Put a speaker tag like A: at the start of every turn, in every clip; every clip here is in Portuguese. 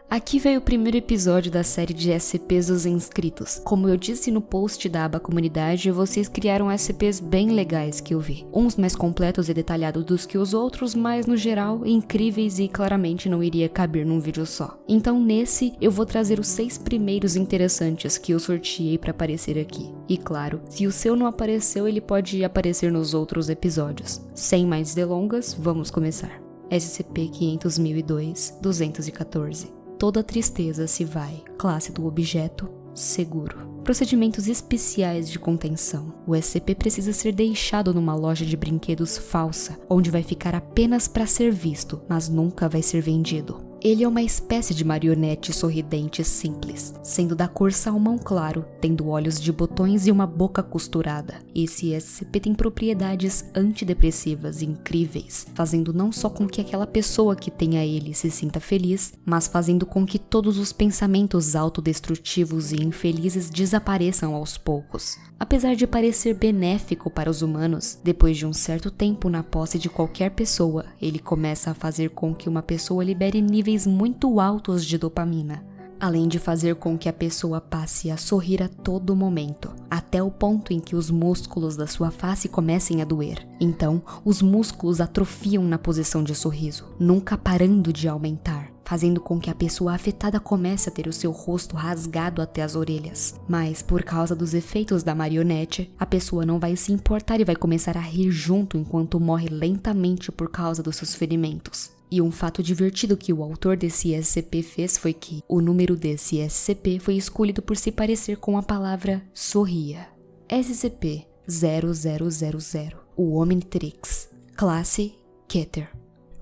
A: Aqui veio o primeiro episódio da série de SCPs dos inscritos. Como eu disse no post da aba comunidade, vocês criaram SCPs bem legais que eu vi. Uns mais completos e detalhados dos que os outros, mas no geral, incríveis e claramente não iria caber num vídeo só. Então nesse, eu vou trazer os 6 primeiros interessantes que eu sorteei pra aparecer aqui. E claro, se o seu não apareceu, ele pode aparecer nos outros episódios. Sem mais delongas, vamos começar. SCP-500.002-214. Toda tristeza se vai. Classe do objeto, seguro. Procedimentos especiais de contenção. O SCP precisa ser deixado numa loja de brinquedos falsa, onde vai ficar apenas para ser visto, mas nunca vai ser vendido. Ele é uma espécie de marionete sorridente simples, sendo da cor salmão claro, tendo olhos de botões e uma boca costurada. Esse SCP tem propriedades antidepressivas incríveis, fazendo não só com que aquela pessoa que tenha ele se sinta feliz, mas fazendo com que todos os pensamentos autodestrutivos e infelizes desapareçam aos poucos. Apesar de parecer benéfico para os humanos, depois de um certo tempo na posse de qualquer pessoa, ele começa a fazer com que uma pessoa libere níveis muito altos de dopamina, além de fazer com que a pessoa passe a sorrir a todo momento, até o ponto em que os músculos da sua face comecem a doer. Então, os músculos atrofiam na posição de sorriso, nunca parando de aumentar, fazendo com que a pessoa afetada comece a ter o seu rosto rasgado até as orelhas. Mas, por causa dos efeitos da marionete, a pessoa não vai se importar e vai começar a rir junto enquanto morre lentamente por causa dos seus ferimentos. E um fato divertido que o autor desse SCP fez foi que o número desse SCP foi escolhido por se parecer com a palavra sorria. SCP-0000, o Omnitrix, classe Keter.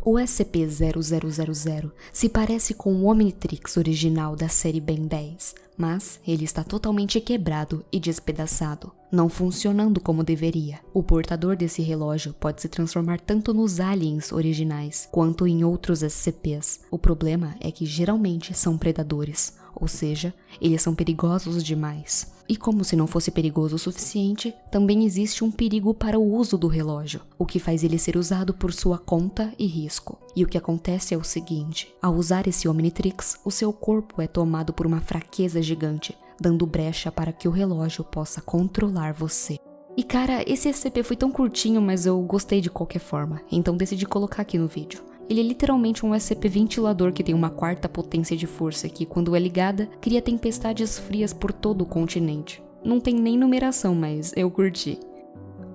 A: O SCP-0000 se parece com o Omnitrix original da série Ben 10, mas ele está totalmente quebrado e despedaçado, não funcionando como deveria. O portador desse relógio pode se transformar tanto nos aliens originais quanto em outros SCPs. O problema é que geralmente são predadores, ou seja, eles são perigosos demais. E como se não fosse perigoso o suficiente, também existe um perigo para o uso do relógio, o que faz ele ser usado por sua conta e risco. E o que acontece é o seguinte: ao usar esse Omnitrix, o seu corpo é tomado por uma fraqueza gigante, dando brecha para que o relógio possa controlar você. E cara, esse SCP foi tão curtinho, mas eu gostei de qualquer forma, então decidi colocar aqui no vídeo. Ele é literalmente um SCP ventilador que tem uma 4ª potência de força que, quando é ligada, cria tempestades frias por todo o continente. Não tem nem numeração, mas eu curti.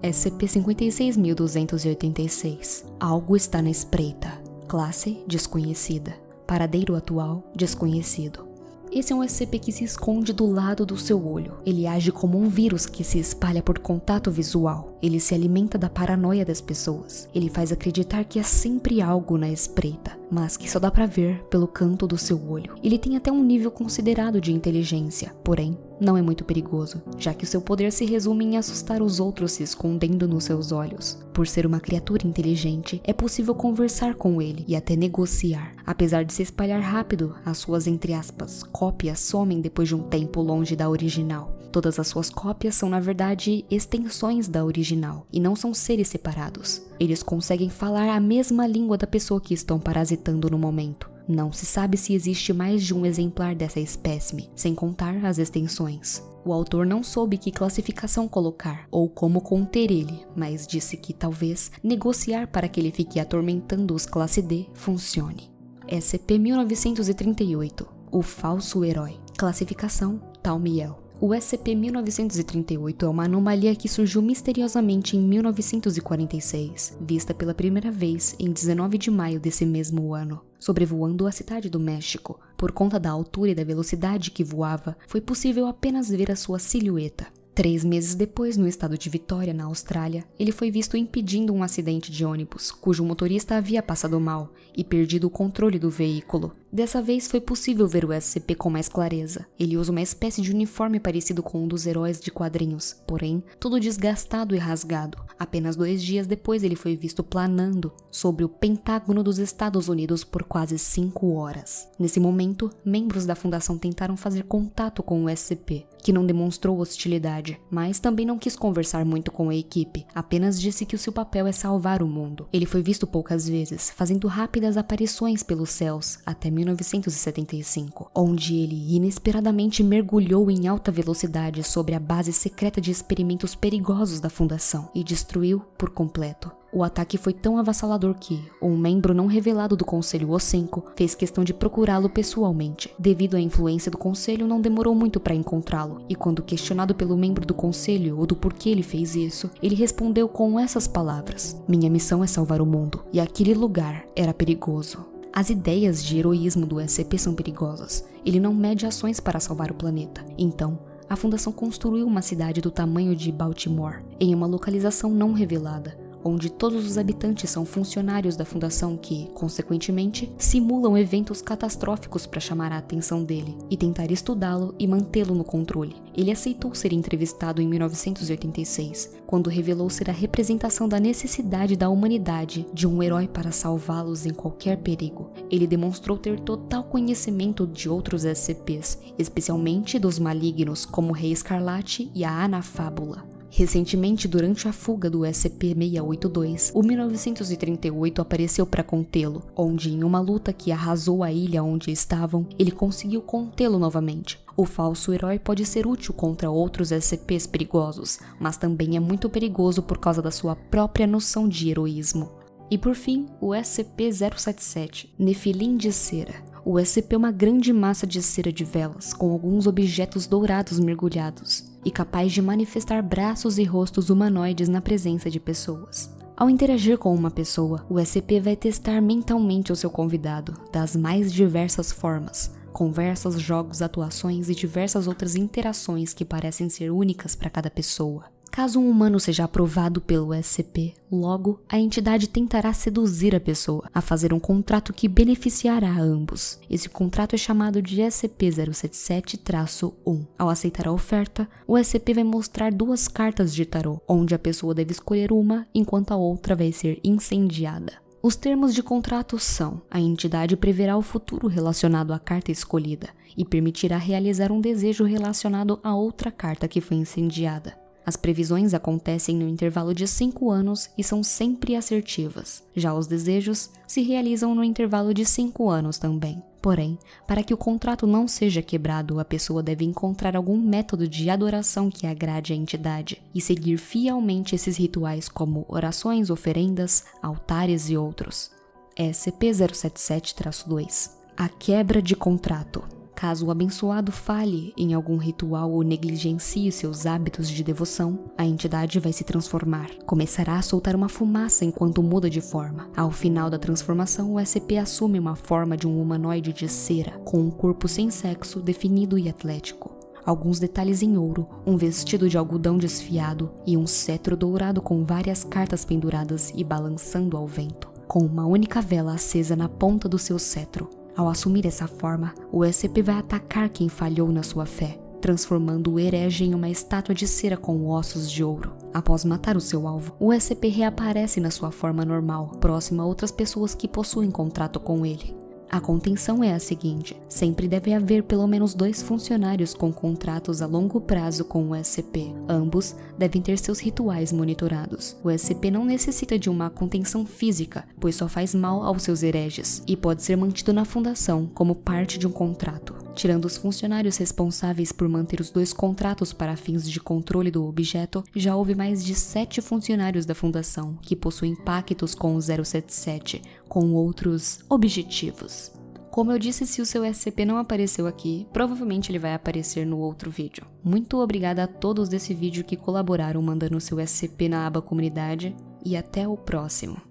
A: SCP-56.286. Algo está na espreita. Classe desconhecida. Paradeiro atual desconhecido. Esse é um SCP que se esconde do lado do seu olho. Ele age como um vírus que se espalha por contato visual. Ele se alimenta da paranoia das pessoas. Ele faz acreditar que há sempre algo na espreita, mas que só dá pra ver pelo canto do seu olho. Ele tem até um nível considerado de inteligência, porém, não é muito perigoso, já que o seu poder se resume em assustar os outros se escondendo nos seus olhos. Por ser uma criatura inteligente, é possível conversar com ele e até negociar. Apesar de se espalhar rápido, as suas, entre aspas, cópias somem depois de um tempo longe da original. Todas as suas cópias são, na verdade, extensões da original, e não são seres separados. Eles conseguem falar a mesma língua da pessoa que estão parasitando no momento. Não se sabe se existe mais de um exemplar dessa espécime, sem contar as extensões. O autor não soube que classificação colocar, ou como conter ele, mas disse que talvez negociar para que ele fique atormentando os classe D funcione. SCP-1938, o falso herói. Classificação Talmiel. O SCP-1938 é uma anomalia que surgiu misteriosamente em 1946, vista pela primeira vez em 19 de maio desse mesmo ano. Sobrevoando a cidade do México, por conta da altura e da velocidade que voava, foi possível apenas ver a sua silhueta. 3 meses depois, no estado de Vitória, na Austrália, ele foi visto impedindo um acidente de ônibus, cujo motorista havia passado mal e perdido o controle do veículo. Dessa vez foi possível ver o SCP com mais clareza. Ele usa uma espécie de uniforme parecido com um dos heróis de quadrinhos, porém, todo desgastado e rasgado. Apenas 2 dias depois ele foi visto planando sobre o Pentágono dos Estados Unidos por quase 5 horas. Nesse momento, membros da fundação tentaram fazer contato com o SCP, que não demonstrou hostilidade, mas também não quis conversar muito com a equipe, apenas disse que o seu papel é salvar o mundo. Ele foi visto poucas vezes, fazendo rápidas aparições pelos céus, até 1975, onde ele inesperadamente mergulhou em alta velocidade sobre a base secreta de experimentos perigosos da Fundação e destruiu por completo. O ataque foi tão avassalador que um membro não revelado do Conselho O5 fez questão de procurá-lo pessoalmente. Devido à influência do Conselho, não demorou muito para encontrá-lo, e quando questionado pelo membro do Conselho ou do porquê ele fez isso, ele respondeu com essas palavras: "Minha missão é salvar o mundo, e aquele lugar era perigoso." As ideias de heroísmo do SCP são perigosas. Ele não mede ações para salvar o planeta. Então, a Fundação construiu uma cidade do tamanho de Baltimore, em uma localização não revelada, onde todos os habitantes são funcionários da Fundação que, consequentemente, simulam eventos catastróficos para chamar a atenção dele e tentar estudá-lo e mantê-lo no controle. Ele aceitou ser entrevistado em 1986, quando revelou ser a representação da necessidade da humanidade de um herói para salvá-los em qualquer perigo. Ele demonstrou ter total conhecimento de outros SCPs, especialmente dos malignos como o Rei Escarlate e a Anafábula. Recentemente, durante a fuga do SCP-682, o 1938 apareceu para contê-lo, onde em uma luta que arrasou a ilha onde estavam, ele conseguiu contê-lo novamente. O falso herói pode ser útil contra outros SCPs perigosos, mas também é muito perigoso por causa da sua própria noção de heroísmo. E por fim, o SCP-077, Nefilim de Cera. O SCP é uma grande massa de cera de velas, com alguns objetos dourados mergulhados, e capaz de manifestar braços e rostos humanoides na presença de pessoas. Ao interagir com uma pessoa, o SCP vai testar mentalmente o seu convidado, das mais diversas formas, conversas, jogos, atuações e diversas outras interações que parecem ser únicas para cada pessoa. Caso um humano seja aprovado pelo SCP, logo, a entidade tentará seduzir a pessoa a fazer um contrato que beneficiará a ambos. Esse contrato é chamado de SCP-077-1. Ao aceitar a oferta, o SCP vai mostrar 2 cartas de tarô, onde a pessoa deve escolher uma, enquanto a outra vai ser incendiada. Os termos de contrato são: a entidade preverá o futuro relacionado à carta escolhida e permitirá realizar um desejo relacionado à outra carta que foi incendiada. As previsões acontecem no intervalo de 5 anos e são sempre assertivas. Já os desejos se realizam no intervalo de 5 anos também. Porém, para que o contrato não seja quebrado, a pessoa deve encontrar algum método de adoração que agrade a entidade e seguir fielmente esses rituais como orações, oferendas, altares e outros. SCP-077-2. A quebra de contrato. Caso o abençoado falhe em algum ritual ou negligencie seus hábitos de devoção, a entidade vai se transformar. Começará a soltar uma fumaça enquanto muda de forma. Ao final da transformação, o SCP assume uma forma de um humanoide de cera, com um corpo sem sexo, definido e atlético. Alguns detalhes em ouro, um vestido de algodão desfiado e um cetro dourado com várias cartas penduradas e balançando ao vento, com uma única vela acesa na ponta do seu cetro. Ao assumir essa forma, o SCP vai atacar quem falhou na sua fé, transformando o herege em uma estátua de cera com ossos de ouro. Após matar o seu alvo, o SCP reaparece na sua forma normal, próximo a outras pessoas que possuem contrato com ele. A contenção é a seguinte: sempre deve haver pelo menos 2 funcionários com contratos a longo prazo com o SCP. Ambos devem ter seus rituais monitorados. O SCP não necessita de uma contenção física, pois só faz mal aos seus hereges, e pode ser mantido na fundação como parte de um contrato. Tirando os funcionários responsáveis por manter os 2 contratos para fins de controle do objeto, já houve mais de 7 funcionários da fundação que possuem pactos com o 077, com outros objetivos. Como eu disse, se o seu SCP não apareceu aqui, provavelmente ele vai aparecer no outro vídeo. Muito obrigada a todos desse vídeo que colaboraram mandando o seu SCP na aba comunidade, e até o próximo.